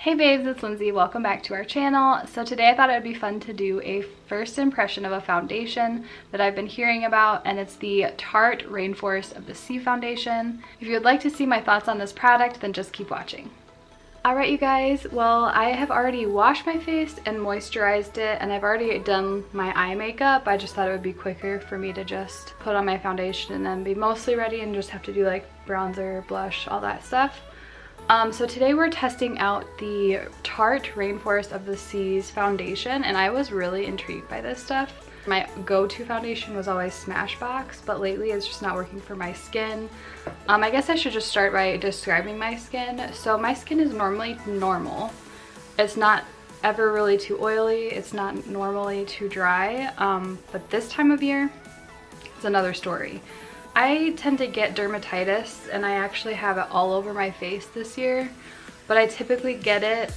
Hey babes, it's Lindsay. Welcome back to our channel. So today I thought it would be fun to do a first impression of a foundation that I've been hearing about, and it's the Tarte Rainforest of the Sea foundation. If you would like to see my thoughts on this product, then just keep watching. Alright you guys, well I have already washed my face and moisturized it, and I've already done my eye makeup. I just thought it would be quicker for me to just put on my foundation and then be mostly ready and just have to do like bronzer, blush, all that stuff. So today we're testing out the Tarte Rainforest of the Seas foundation, and I was really intrigued by this stuff. My go-to foundation was always Smashbox, but lately it's just not working for my skin. I guess I should just start by describing my skin. So my skin is normally normal. It's not ever really too oily. It's not normally too dry. But this time of year, it's another story. I tend to get dermatitis, and I actually have it all over my face this year, but I typically get it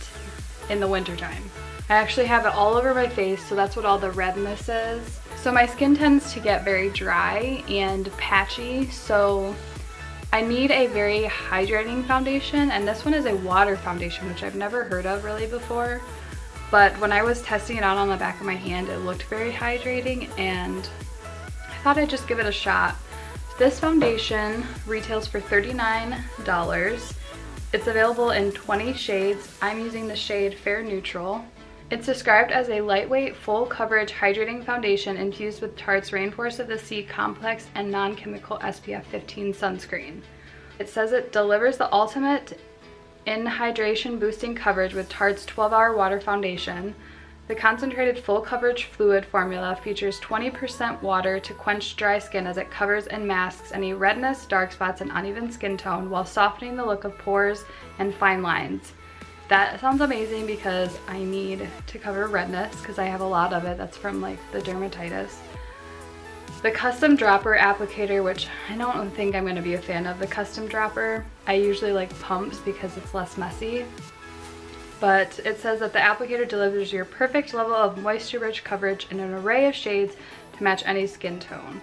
in the wintertime. I actually have it all over my face, so that's what all the redness is. So my skin tends to get very dry and patchy, so I need a very hydrating foundation, and this one is a water foundation, which I've never heard of really before. But when I was testing it out on the back of my hand, it looked very hydrating, and I thought I'd just give it a shot. This foundation retails for $39. It's available in 20 shades. I'm using the shade Fair Neutral. It's described as a lightweight, full coverage hydrating foundation infused with Tarte's Rainforest of the Sea complex and non-chemical SPF 15 sunscreen. It says it delivers the ultimate in hydration boosting coverage with Tarte's 12-hour water foundation. The concentrated full coverage fluid formula features 20% water to quench dry skin as it covers and masks any redness, dark spots, and uneven skin tone while softening the look of pores and fine lines. That sounds amazing because I need to cover redness because I have a lot of it. That's from like the dermatitis. The custom dropper applicator, which I don't think I'm going to be a fan of the custom dropper. I usually like pumps because it's less messy. But it says that the applicator delivers your perfect level of moisture-rich coverage in an array of shades to match any skin tone.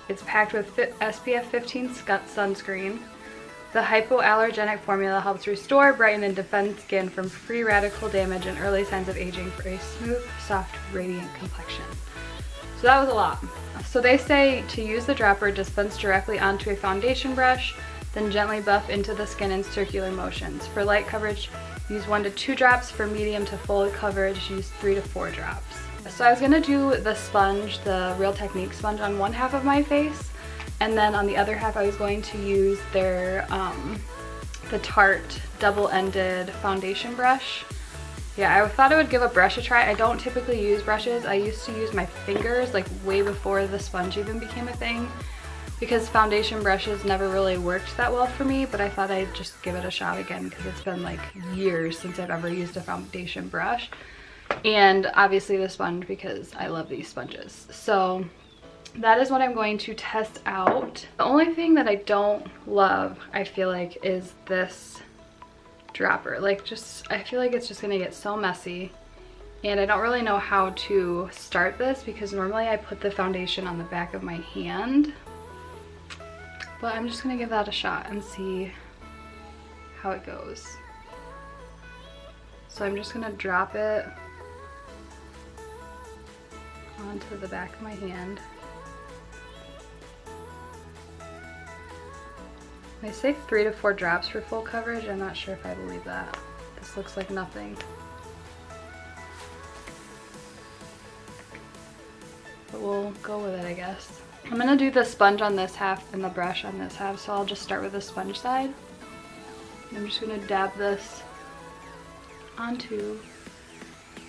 It's packed with SPF 15 sunscreen. The hypoallergenic formula helps restore, brighten, and defend skin from free radical damage and early signs of aging for a smooth, soft, radiant complexion. So that was a lot. So they say to use the dropper, dispense directly onto a foundation brush, then gently buff into the skin in circular motions. For light coverage, use 1 to 2 drops. For medium to full coverage, use 3 to 4 drops. So I was gonna do the sponge, the Real Technique sponge, on one half of my face, and then on the other half I was going to use their the Tarte double-ended foundation brush. Yeah, I thought I would give a brush a try. I don't typically use brushes. I used to use my fingers like way before the sponge even became a thing, because foundation brushes never really worked that well for me, but I thought I'd just give it a shot again because it's been like years since I've ever used a foundation brush. And obviously the sponge because I love these sponges. So that is what I'm going to test out. The only thing that I don't love, I feel like, is this dropper. Like, I feel like it's just gonna get so messy. And I don't really know how to start this because normally I put the foundation on the back of my hand. But I'm just gonna give that a shot and see how it goes. So I'm just gonna drop it onto the back of my hand. They say 3 to 4 drops for full coverage. I'm not sure if I believe that. This looks like nothing. But we'll go with it, I guess. I'm gonna do the sponge on this half and the brush on this half, so I'll just start with the sponge side. I'm just gonna dab this onto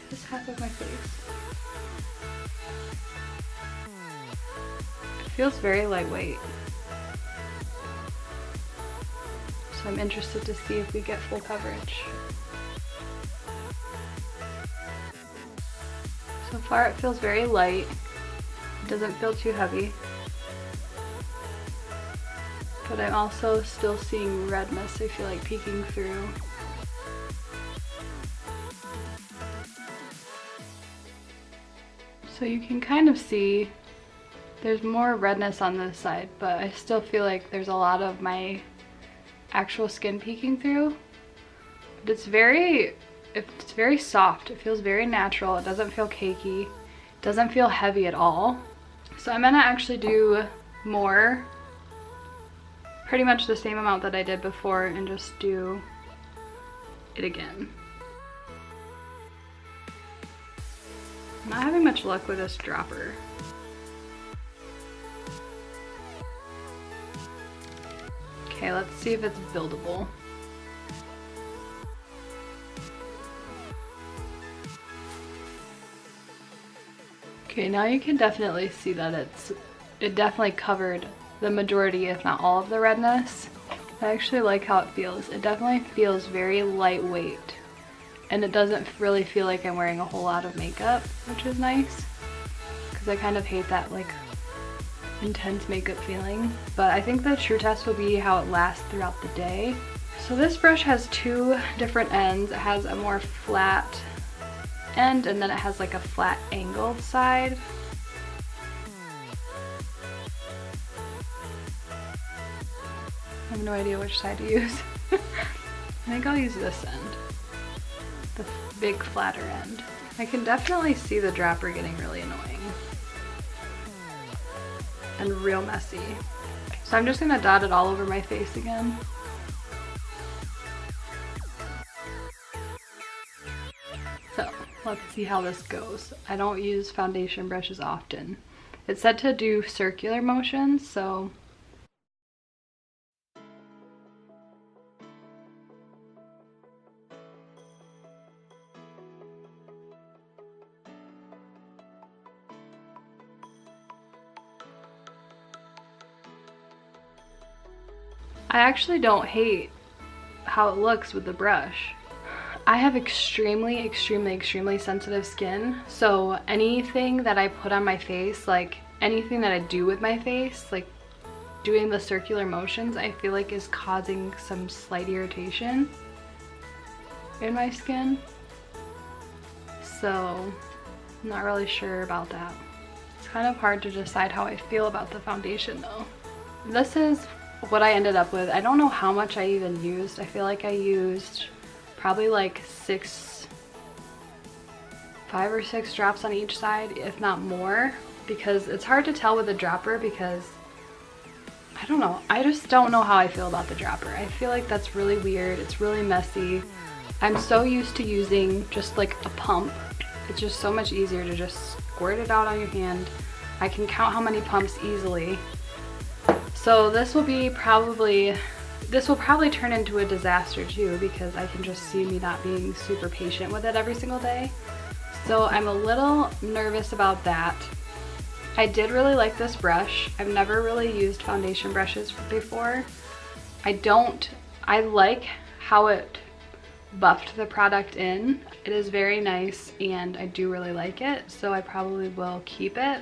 this half of my face. It feels very lightweight. So I'm interested to see if we get full coverage. So far it feels very light. It doesn't feel too heavy. But I'm also still seeing redness, I feel like, peeking through. So you can kind of see there's more redness on this side, but I still feel like there's a lot of my actual skin peeking through. But it's very it's very soft. It feels very natural. It doesn't feel cakey. It doesn't feel heavy at all. So I'm gonna actually do more, pretty much the same amount that I did before, and just do it again. I'm not having much luck with this dropper. Okay, let's see if it's buildable. Okay, now you can definitely see that it definitely covered the majority, if not all, of the redness. I actually like how it feels. It definitely feels very lightweight, and it doesn't really feel like I'm wearing a whole lot of makeup, which is nice, because I kind of hate that like intense makeup feeling. But I think the true test will be how it lasts throughout the day. So this brush has two different ends. It has a more flat end, and then it has like a flat angled side. I have no idea which side to use. I think I'll use this end, the big flatter end. I can definitely see the dropper getting really annoying and real messy. So I'm just gonna dot it all over my face again. So let's see how this goes. I don't use foundation brushes often. It's said to do circular motions, so I actually don't hate how it looks with the brush. I have extremely sensitive skin, so anything that I put on my face, like anything that I do with my face, like doing the circular motions, I feel like is causing some slight irritation in my skin. So I'm not really sure about that. It's kind of hard to decide how I feel about the foundation though. This is what I ended up with. I don't know how much I even used. I feel like I used probably like 5 or 6 drops on each side, if not more, because it's hard to tell with a dropper because I don't know. I just don't know how I feel about the dropper. I feel like that's really weird. It's really messy. I'm so used to using just like a pump. It's just so much easier to just squirt it out on your hand. I can count how many pumps easily. So this will probably turn into a disaster too, because I can just see me not being super patient with it every single day. So I'm a little nervous about that. I did really like this brush. I've never really used foundation brushes before. I like how it buffed the product in. It is very nice and I do really like it, so I probably will keep it.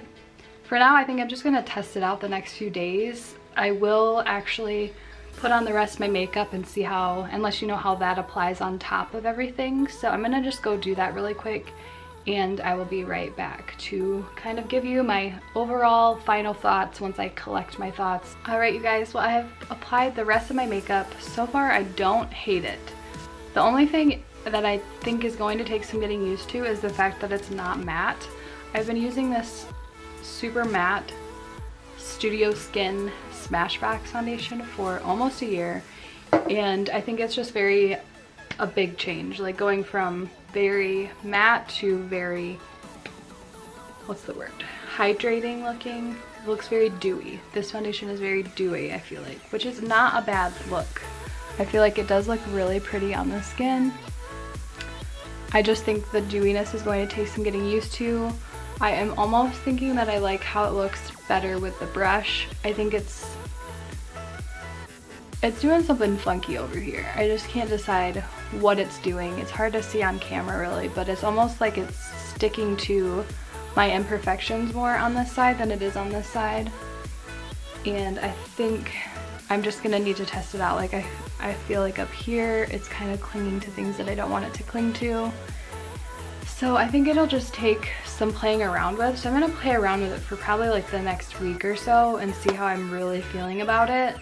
For now, I think I'm just gonna test it out the next few days. I will actually put on the rest of my makeup and see how, unless you know how that applies on top of everything. So I'm gonna just go do that really quick and I will be right back to kind of give you my overall final thoughts once I collect my thoughts. All right, you guys, well, I have applied the rest of my makeup. So far, I don't hate it. The only thing that I think is going to take some getting used to is the fact that it's not matte. I've been using this super matte Studio Skin Smashbox foundation for almost a year, and I think it's just a big change, like going from very matte to very, what's the word, hydrating looking. It looks very dewy. This foundation is very dewy, I feel like, which is not a bad look. I feel like it does look really pretty on the skin. I just think the dewiness is going to take some getting used to. I am almost thinking that I like how it looks better with the brush. I think it's doing something funky over here. I just can't decide what it's doing. It's hard to see on camera really, but it's almost like it's sticking to my imperfections more on this side than it is on this side. And I think I'm just gonna need to test it out. Like I feel like up here it's kind of clinging to things that I don't want it to cling to. So I think it'll just take some playing around with. So I'm gonna play around with it for probably like the next week or so and see how I'm really feeling about it.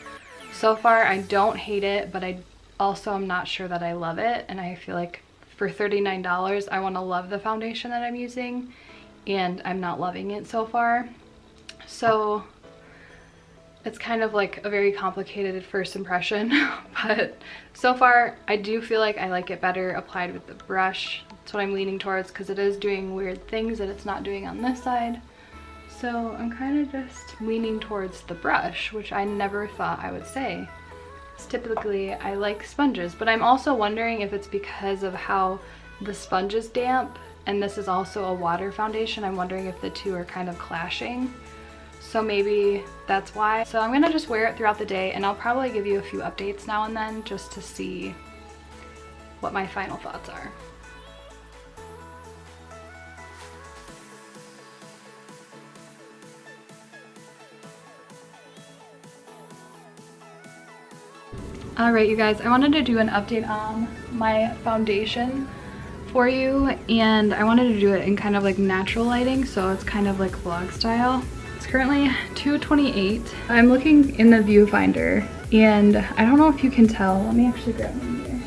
So far I don't hate it, but I also am not sure that I love it, and I feel like for $39, I want to love the foundation that I'm using, and I'm not loving it so far. So it's kind of like a very complicated first impression, but so far I do feel like I like it better applied with the brush. That's what I'm leaning towards, because it is doing weird things that it's not doing on this side. So I'm kind of just leaning towards the brush, which I never thought I would say. Typically I like sponges, but I'm also wondering if it's because of how the sponge is damp and this is also a water foundation. I'm wondering if the two are kind of clashing. So maybe that's why. So I'm gonna just wear it throughout the day, and I'll probably give you a few updates now and then just to see what my final thoughts are. Alright you guys, I wanted to do an update on my foundation for you, and I wanted to do it in kind of like natural lighting, so it's kind of like vlog style. It's currently 2:28. I'm looking in the viewfinder, and I don't know if you can tell. Let me actually grab my mirror.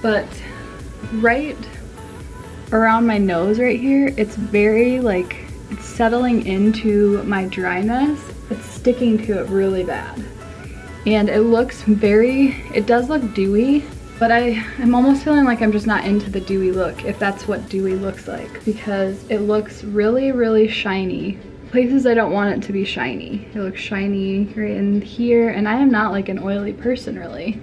But right around my nose right here, it's very like, it's settling into my dryness. It's sticking to it really bad. And it looks it does look dewy, but I'm almost feeling like I'm just not into the dewy look, if that's what dewy looks like, because it looks really, really shiny. Places I don't want it to be shiny. It looks shiny right in here, and I am not like an oily person really.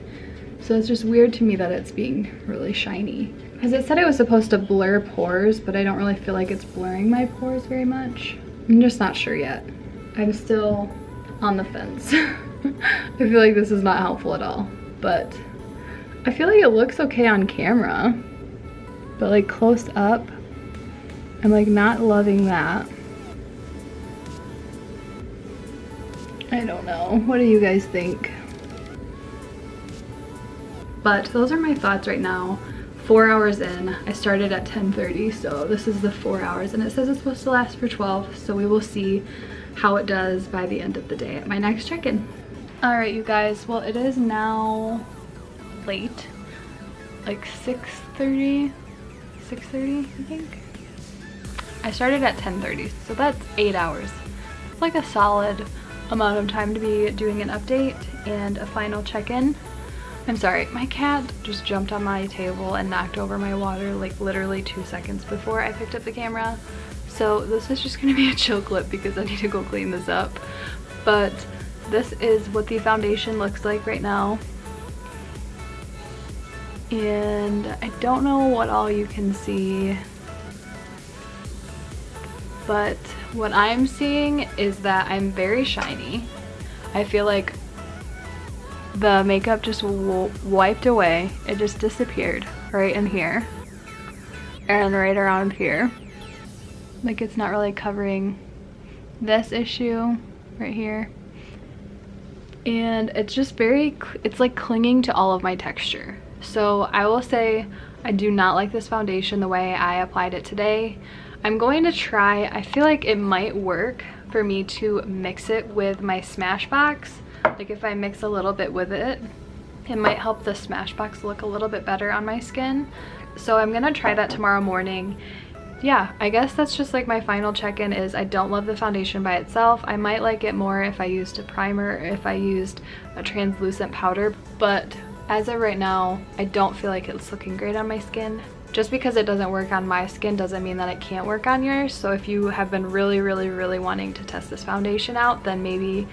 So it's just weird to me that it's being really shiny. Because it said it was supposed to blur pores, but I don't really feel like it's blurring my pores very much. I'm just not sure yet. I'm still on the fence. I feel like this is not helpful at all, but I feel like it looks okay on camera, but like close up, I'm like not loving that. I don't know. What do you guys think? But those are my thoughts right now. 4 hours in. I started at 10:30, so this is the 4 hours, and it says it's supposed to last for 12, so we will see how it does by the end of the day at my next check-in. Alright you guys, well it is now late, like 6:30 I think. I started at 10:30, so that's 8 hours. It's like a solid amount of time to be doing an update and a final check-in. I'm sorry, my cat just jumped on my table and knocked over my water like literally 2 seconds before I picked up the camera. So this is just gonna be a chill clip because I need to go clean this up. But this is what the foundation looks like right now. And I don't know what all you can see, but what I'm seeing is that I'm very shiny. I feel like the makeup just wiped away. It just disappeared right in here and right around here. Like it's not really covering this issue right here. And it's just it's like clinging to all of my texture. So I will say I do not like this foundation the way I applied it today. I'm going to try, I feel like it might work for me to mix it with my Smashbox. Like if I mix a little bit with it, it might help the Smashbox look a little bit better on my skin. So I'm gonna try that tomorrow morning. Yeah, I guess that's just like my final check-in is I don't love the foundation by itself. I might like it more if I used a primer or if I used a translucent powder, but as of right now, I don't feel like it's looking great on my skin. Just because it doesn't work on my skin doesn't mean that it can't work on yours. So if you have been really, really, really wanting to test this foundation out, then maybe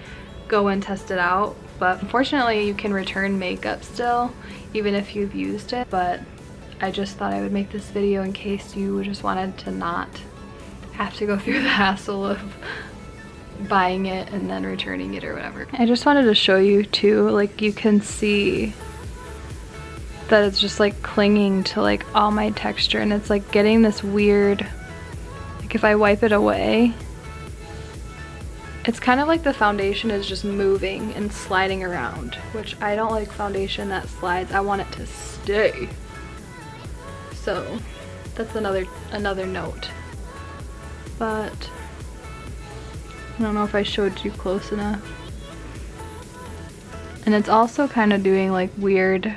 go and test it out. But unfortunately, you can return makeup still, even if you've used it. But I just thought I would make this video in case you just wanted to not have to go through the hassle of buying it and then returning it or whatever. I just wanted to show you too, like you can see that it's just like clinging to like all my texture, and it's like getting this weird, like if I wipe it away, it's kind of like the foundation is just moving and sliding around, which I don't like foundation that slides. I want it to stay. So that's another note. But I don't know if I showed you close enough. And it's also kind of doing like weird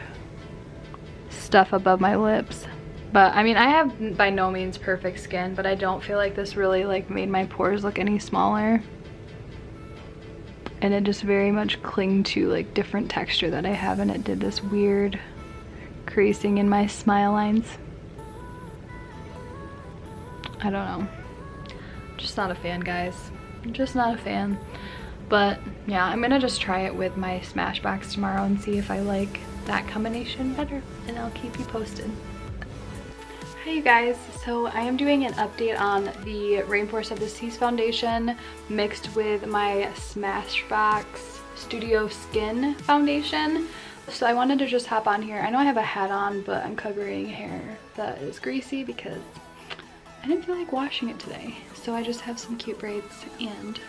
stuff above my lips. But I mean, I have by no means perfect skin, but I don't feel like this really like made my pores look any smaller. And it just very much clinged to like different texture that I have, and it did this weird creasing in my smile lines. I don't know. Just not a fan, guys. Just not a fan. But yeah, I'm gonna just try it with my Smashbox tomorrow and see if I like that combination better, and I'll keep you posted. Hi you guys, so I am doing an update on the Rainforest of the Seas foundation mixed with my Smashbox Studio Skin foundation. So I wanted to just hop on here. I know I have a hat on, but I'm covering hair that is greasy because I didn't feel like washing it today. So I just have some cute braids, and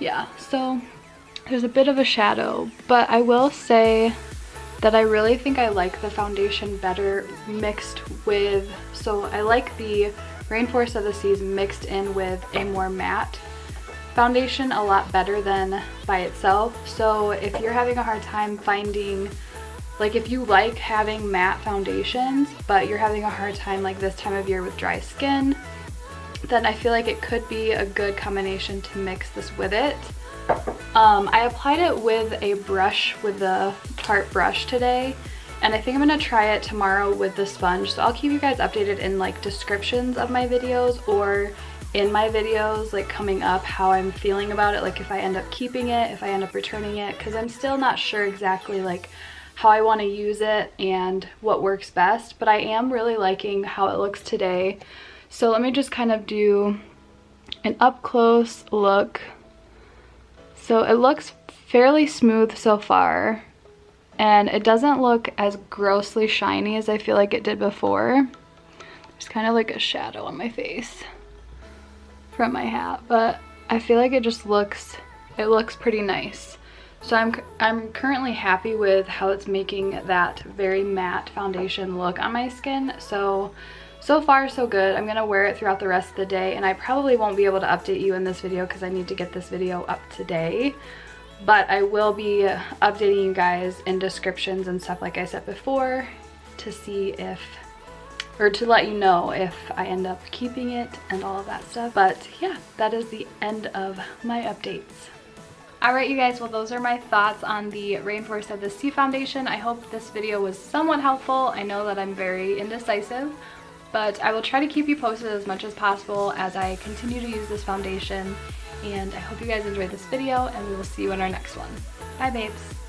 yeah, so there's a bit of a shadow, but I will say that I really think I like the foundation better mixed with, so I like the Rainforest of the Seas mixed in with a more matte foundation a lot better than by itself. So if you're having a hard time finding, like if you like having matte foundations but you're having a hard time like this time of year with dry skin, then I feel like it could be a good combination to mix this with it. I applied it with a brush, with the Tarte brush today, and I think I'm gonna try it tomorrow with the sponge. So I'll keep you guys updated in like descriptions of my videos or in my videos like coming up how I'm feeling about it, like if I end up keeping it, if I end up returning it, because I'm still not sure exactly like how I want to use it and what works best, but I am really liking how it looks today. So let me just kind of do an up close look. So it looks fairly smooth so far, and it doesn't look as grossly shiny as I feel like it did before. There's kind of like a shadow on my face from my hat, but I feel like it just looks, it looks pretty nice. So I'm currently happy with how it's making that very matte foundation look on my skin. So far so good. I'm gonna wear it throughout the rest of the day, and I probably won't be able to update you in this video because I need to get this video up today. But I will be updating you guys in descriptions and stuff like I said before to see if, or to let you know if I end up keeping it and all of that stuff. But yeah, that is the end of my updates. Alright you guys, well those are my thoughts on the Rainforest of the Sea foundation. I hope this video was somewhat helpful. I know that I'm very indecisive, but I will try to keep you posted as much as possible as I continue to use this foundation. And I hope you guys enjoyed this video, and we will see you in our next one. Bye babes!